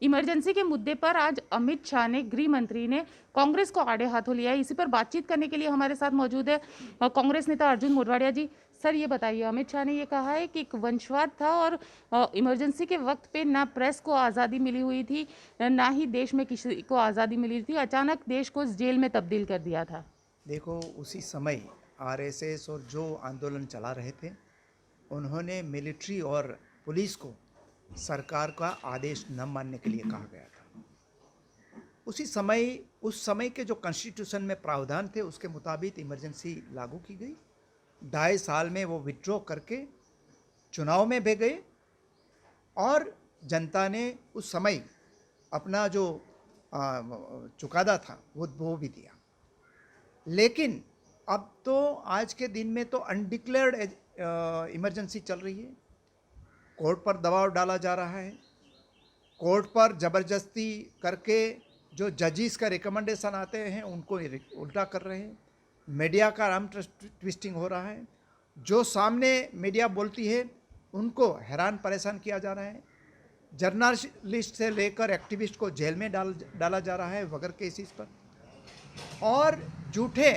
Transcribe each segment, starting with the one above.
Emergency के मुद्दे पर आज अमित शाह ने, गृह मंत्री ने, कांग्रेस को आड़े हाथों लिया है। इसी पर बातचीत करने के लिए हमारे साथ मौजूद है कांग्रेस नेता अर्जुन मोढवाडिया जी। सर, ये बताइए, अमित शाह ने ये कहा है कि एक वंशवाद था और इमरजेंसी के वक्त पे ना प्रेस को आज़ादी मिली हुई थी, ना ही देश में किसी को आज़ादी मिली थी। अचानक देश को जेल में तब्दील कर दिया था। देखो, उसी समय आरएसएस और जो आंदोलन चला रहे थे, उन्होंने मिलिट्री और पुलिस को सरकार का आदेश न मानने के लिए कहा गया था। उस समय के जो कॉन्स्टिट्यूशन में प्रावधान थे, उसके मुताबिक इमरजेंसी लागू की गई। 2.5 साल में वो विड्रॉ करके चुनाव में भी गए और जनता ने उस समय अपना जो चुकादा था वो भी दिया। लेकिन अब तो आज के दिन में तो अनडिक्लेयर्ड इमरजेंसी चल रही है। कोर्ट पर दबाव डाला जा रहा है, कोर्ट पर ज़बरदस्ती करके जो जजिस का रिकमेंडेशन आते हैं उनको उल्टा कर रहे हैं। मीडिया का आर्म ट्विस्टिंग हो रहा है। जो सामने मीडिया बोलती है उनको हैरान परेशान किया जा रहा है। जर्नलिस्ट से लेकर एक्टिविस्ट को जेल में डाला जा रहा है वगैरह केसेस पर, और झूठे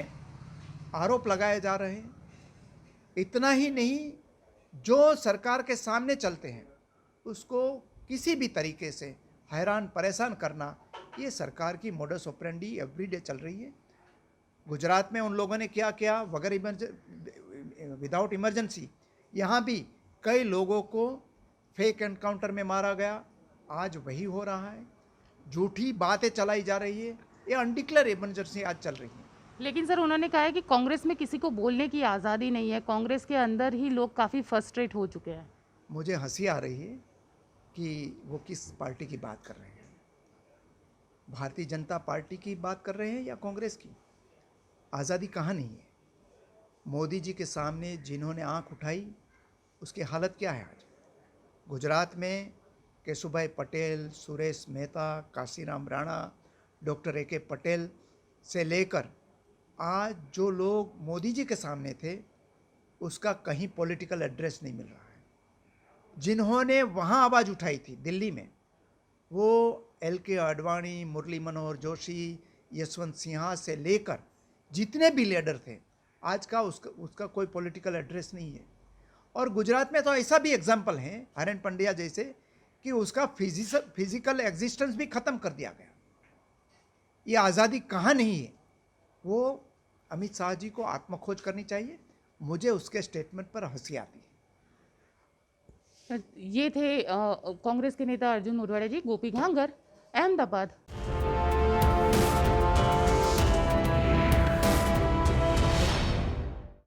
आरोप लगाए जा रहे हैं। इतना ही नहीं, जो सरकार के सामने चलते हैं उसको किसी भी तरीके से हैरान परेशान करना, ये सरकार की मोडस ऑपरेंडी एवरीडे चल रही है। गुजरात में उन लोगों ने क्या किया, विदाउट इमरजेंसी यहाँ भी कई लोगों को फेक एनकाउंटर में मारा गया। आज वही हो रहा है, झूठी बातें चलाई जा रही है। ये अनडिक्लेयर इमरजेंसी आज चल रही है। लेकिन सर, उन्होंने कहा है कि कांग्रेस में किसी को बोलने की आज़ादी नहीं है। कांग्रेस के अंदर ही लोग काफ़ी फ्रस्ट्रेट हो चुके हैं। मुझे हंसी आ रही है कि वो किस पार्टी की बात कर रहे हैं, भारतीय जनता पार्टी की बात कर रहे हैं या कांग्रेस की। आज़ादी कहाँ नहीं है। मोदी जी के सामने जिन्होंने आंख उठाई, उसकी हालत क्या है आज। गुजरात में केशुभाई पटेल, सुरेश मेहता, काशीराम राणा, डॉक्टर ए के पटेल से लेकर आज जो लोग मोदी जी के सामने थे, उसका कहीं पॉलिटिकल एड्रेस नहीं मिल रहा है। जिन्होंने वहाँ आवाज़ उठाई थी दिल्ली में, वो LK आडवाणी, मुरली मनोहर जोशी, यशवंत सिन्हा से लेकर जितने भी लीडर थे, आज का उसका कोई पॉलिटिकल एड्रेस नहीं है। और गुजरात में तो ऐसा भी एग्जाम्पल है, हरेन पंड्या जैसे, कि उसका फिजिकल एग्जिस्टेंस भी ख़त्म कर दिया गया। ये आज़ादी कहाँ नहीं है, वो अमित शाह जी को आत्मखोज करनी चाहिए। मुझे उसके स्टेटमेंट पर हंसी आती है। ये थे कांग्रेस के नेता अर्जुन मोढवाडिया जी। गोपी घांगर, अहमदाबाद।